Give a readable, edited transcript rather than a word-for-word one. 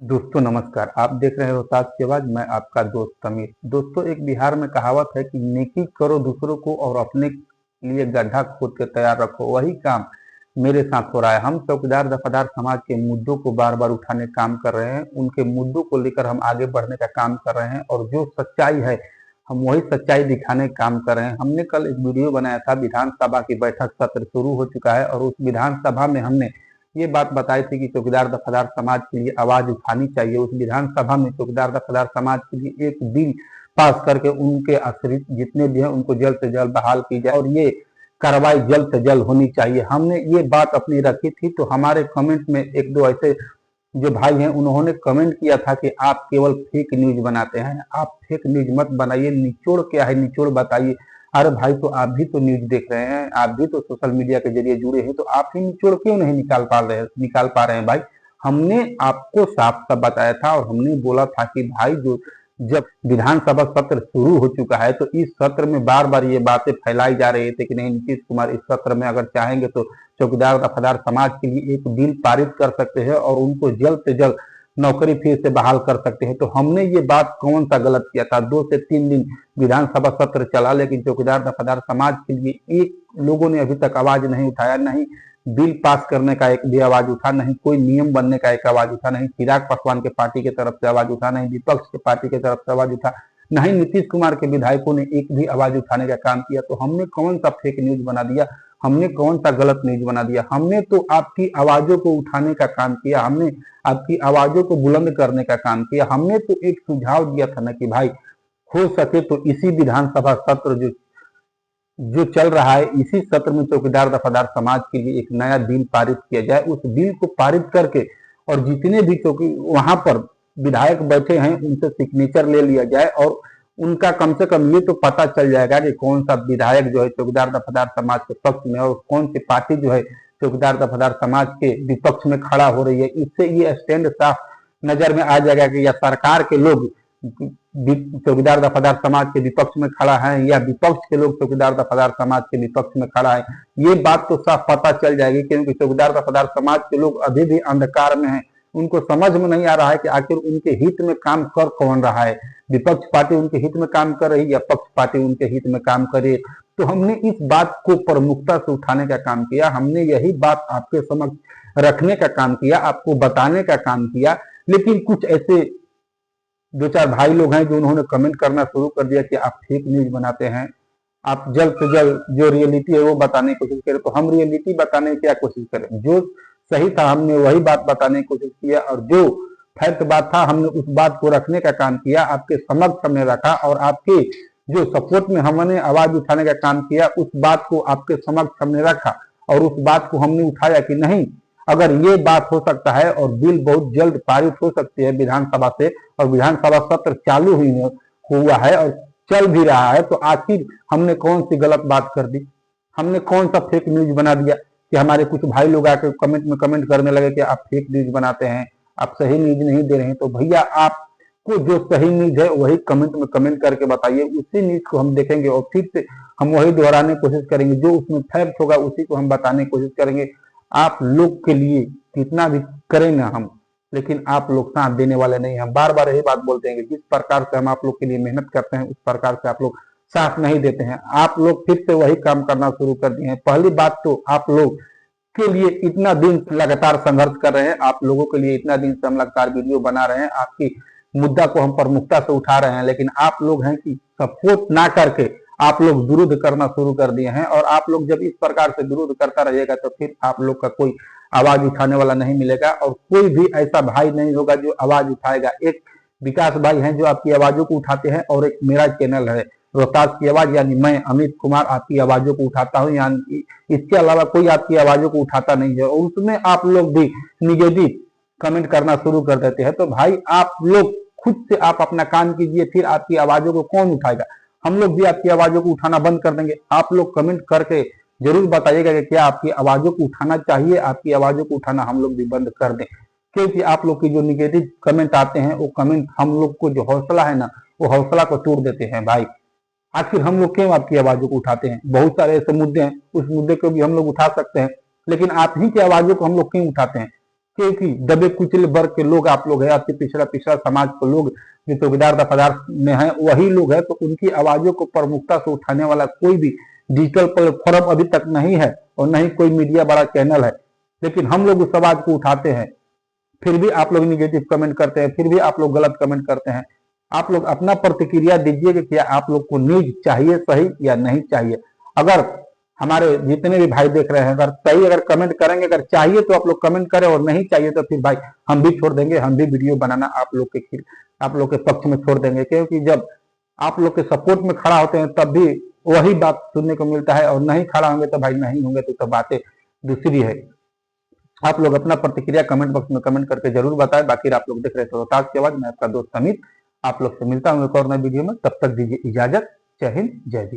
दोस्तों नमस्कार। आप देख रहे हैं रोहतास की आवाज। मैं आपका दोस्त समीर। दोस्तों, एक बिहार में कहावत है कि नेकी करो दूसरों को और अपने लिए गड्ढा खोद के तैयार रखो। वही काम मेरे साथ हो रहा है। हम चौकीदार दफादार समाज के मुद्दों को बार बार उठाने काम कर रहे हैं। उनके मुद्दों को लेकर हम आगे बढ़ने का काम कर रहे हैं और जो सच्चाई है हम वही सच्चाई दिखाने का काम कर रहे हैं। हमने कल एक वीडियो बनाया था। विधानसभा की बैठक सत्र शुरू हो चुका है और उस विधानसभा में हमने ये बात बताई थी कि चौकीदार दफादार समाज के लिए आवाज उठानी चाहिए। उस विधानसभा में चौकीदार दफादार समाज के लिए एक बिल पास करके उनके आश्रित जितने भी हैं उनको जल्द से जल्द बहाल की जाए और ये कार्रवाई जल्द से जल्द होनी चाहिए। हमने ये बात अपनी रखी थी तो हमारे कमेंट में एक दो ऐसे जो भाई हैं उन्होंने कमेंट किया था कि आप केवल फेक न्यूज बनाते हैं। आप फेक न्यूज मत बनाइए, निचोड़ क्या है निचोड़ बताइए। अरे भाई, तो आप भी तो न्यूज देख रहे हैं, आप भी तो सोशल मीडिया के जरिए जुड़े हैं, तो आप ही निचोड़ क्यों नहीं निकाल पा रहे हैं भाई। हमने आपको साफ साफ बताया था और हमने बोला था कि भाई जो जब विधानसभा सत्र शुरू हो चुका है तो इस सत्र में बार बार ये बातें फैलाई जा रही थी कि नहीं, नीतीश कुमार इस सत्र में अगर चाहेंगे तो चौकीदार दफादार समाज के लिए एक बिल पारित कर सकते हैं और उनको जल्द से जल्द नौकरी फिर से बहाल कर सकते हैं। तो हमने ये बात कौन सा गलत किया था। 2 से 3 दिन विधानसभा सत्र चला लेकिन चौकीदार दफादार समाज के लिए एक लोगों ने अभी तक आवाज नहीं उठाया। नहीं बिल पास करने का एक भी आवाज उठा, नहीं कोई नियम बनने का एक आवाज उठा, नहीं चिराग पासवान के पार्टी की तरफ से आवाज उठा, नहीं विपक्ष के पार्टी की तरफ से आवाज उठा, नहीं नीतीश कुमार के विधायकों ने एक भी आवाज उठाने का काम किया। तो हमने कौन सा फेक न्यूज बना दिया, हमने कौन सा गलत न्यूज बना दिया। हमने तो आपकी आवाजों को उठाने का काम किया, हमने आपकी आवाजों को बुलंद करने का काम किया। हमने तो एक सुझाव दिया था ना कि भाई हो सके तो इसी विधानसभा सत्र जो जो चल रहा है इसी सत्र में चौकीदार दफादार समाज के लिए एक नया बिल पारित किया जाए। उस बिल को पारित करके और जितने भी चौकी वहां पर विधायक बैठे हैं उनसे सिग्नेचर ले लिया जाए और उनका कम से कम ये तो पता चल जाएगा कि कौन सा विधायक जो है चौकीदार दफादार समाज के पक्ष में और कौन सी पार्टी जो है चौकीदार दफादार समाज के विपक्ष में खड़ा हो रही है। इससे ये स्टैंड साफ नजर में आ जाएगा कि या सरकार के लोग चौकीदार दफादार समाज के विपक्ष में खड़ा है या विपक्ष के लोग चौकीदार दफादार समाज के विपक्ष में खड़ा है। ये बात तो साफ पता चल जाएगी क्योंकि चौकीदार दफादार समाज के लोग अभी भी अंधकार में हैं। उनको समझ में नहीं आ रहा है कि आखिर उनके हित में काम कर कौन रहा है। विपक्ष पार्टी उनके हित में काम कर रही या पक्ष पार्टी उनके हित में काम कर रही है। तो हमने इस बात को प्रमुखता से उठाने का काम किया। हमने यही बात आपके समक्ष रखने का काम किया, आपको बताने का काम किया। लेकिन कुछ ऐसे 2-4 भाई लोग हैं जो उन्होंने कमेंट करना शुरू कर दिया कि आप फेक न्यूज बनाते हैं, आप जल्द से जल्द जो रियलिटी है वो बताने की कोशिश करें। तो हम रियलिटी बताने की क्या कोशिश करें, जो सही था हमने वही बात बताने की कोशिश किया और जो फैक्ट बात था हमने उस बात को रखने का काम किया, आपके समक्ष हमने रखा और आपके जो सपोर्ट में हमने आवाज उठाने का काम किया उस बात को आपके समक्ष हमने रखा और उस बात को हमने उठाया कि नहीं, अगर ये बात हो सकता है और बिल बहुत जल्द पारित हो सकती है विधानसभा से और विधानसभा सत्र चालू हुआ है और चल भी रहा है, तो आखिर हमने कौन सी गलत बात कर दी, हमने कौन सा फेक न्यूज बना दिया कि हमारे कुछ भाई लोग आके कमेंट में कमेंट करने लगे कि आप फेक न्यूज बनाते हैं, आप सही न्यूज नहीं दे रहे हैं। तो भैया आपको जो सही न्यूज है वही कमेंट में कमेंट करके बताइए, उसी न्यूज को हम देखेंगे और फिर से हम वही दोहराने की कोशिश करेंगे। जो उसमें फैक्ट होगा उसी को हम बताने की कोशिश करेंगे। आप लोग के लिए कितना भी करें ना हम, लेकिन आप लोग साथ देने वाले नहीं। हम बार बार यही बात बोलते हैं कि जिस प्रकार से हम आप लोग के लिए मेहनत करते हैं उस प्रकार से आप लोग साथ नहीं देते हैं। आप लोग फिर से वही काम करना शुरू कर दिए हैं। पहली बात तो आप लोग के लिए इतना दिन लगातार संघर्ष कर रहे हैं, आप लोगों के लिए इतना दिन से हम लगातार वीडियो बना रहे हैं, आपकी मुद्दा को हम प्रमुखता से उठा रहे हैं, लेकिन आप लोग हैं कि सपोर्ट ना करके आप लोग विरोध करना शुरू कर दिए हैं। और आप लोग जब इस प्रकार से विरोध करता रहिएगा तो फिर आप लोग का कोई आवाज उठाने वाला नहीं मिलेगा और कोई भी ऐसा भाई नहीं होगा जो आवाज उठाएगा। एक विकास भाई हैं जो आपकी आवाजों को उठाते हैं और एक मेरा चैनल है रोहतास की आवाज, यानी मैं अमित कुमार आपकी आवाजों को उठाता हूं, यानी इसके अलावा कोई आपकी आवाजों को उठाता नहीं है। और उसमें आप लोग भी निगेटिव कमेंट करना शुरू कर देते हैं। तो भाई आप लोग खुद से आप अपना काम कीजिए, फिर आपकी आवाजों को कौन उठाएगा। हम लोग भी आपकी आवाजों को उठाना बंद कर देंगे। आप लोग कमेंट करके जरूर बताइएगा कि क्या आपकी आवाजों को उठाना चाहिए, आपकी आवाजों को उठाना हम लोग भी बंद कर दें। क्योंकि आप लोग की जो निगेटिव कमेंट आते हैं वो कमेंट हम लोग को जो हौसला है ना वो हौसला को तोड़ देते हैं भाई। आखिर हम लोग क्यों आपकी आवाजों को उठाते हैं, बहुत सारे ऐसे मुद्दे हैं, उस मुद्दे को भी हम लोग उठा सकते हैं, लेकिन आप ही की आवाजों को हम लोग क्यों उठाते हैं। क्योंकि दबे कुचले वर्ग के लोग आप लोग हैं, आपके पिछड़ा पिछड़ा समाज के लोग जो चौकीदार दफादार में हैं वही लोग हैं, तो उनकी आवाजों को प्रमुखता से उठाने वाला कोई भी डिजिटल प्लेटफॉर्म अभी तक नहीं है और नहीं कोई मीडिया बड़ा चैनल है। लेकिन हम लोग उस आवाज को उठाते हैं, फिर भी आप लोग निगेटिव कमेंट करते हैं, फिर भी आप लोग गलत कमेंट करते हैं। आप लोग अपना प्रतिक्रिया दीजिए कि क्या आप लोग को न्यूज चाहिए सही या नहीं चाहिए। अगर हमारे जितने भी भाई देख रहे हैं अगर सही अगर कमेंट करेंगे, अगर चाहिए तो आप लोग कमेंट करें और नहीं चाहिए तो फिर भाई हम भी छोड़ देंगे, हम भी वीडियो बनाना आप लोग के पक्ष में छोड़ देंगे। क्योंकि जब आप लोग के सपोर्ट में खड़ा होते हैं तब भी वही बात सुनने को मिलता है और नहीं खड़ा होंगे तो भाई नहीं होंगे तो बातें दूसरी है। आप लोग अपना प्रतिक्रिया कमेंट बॉक्स में कमेंट करके जरूर बताएं। बाकी आप लोग देख रहे थे रोहतास के बाद, मैं आपका दोस्त अमित आप लोग से मिलता हूँ एक और नए वीडियो में। तब तक दीजिए इजाजत। जय हिंद, जय भीम।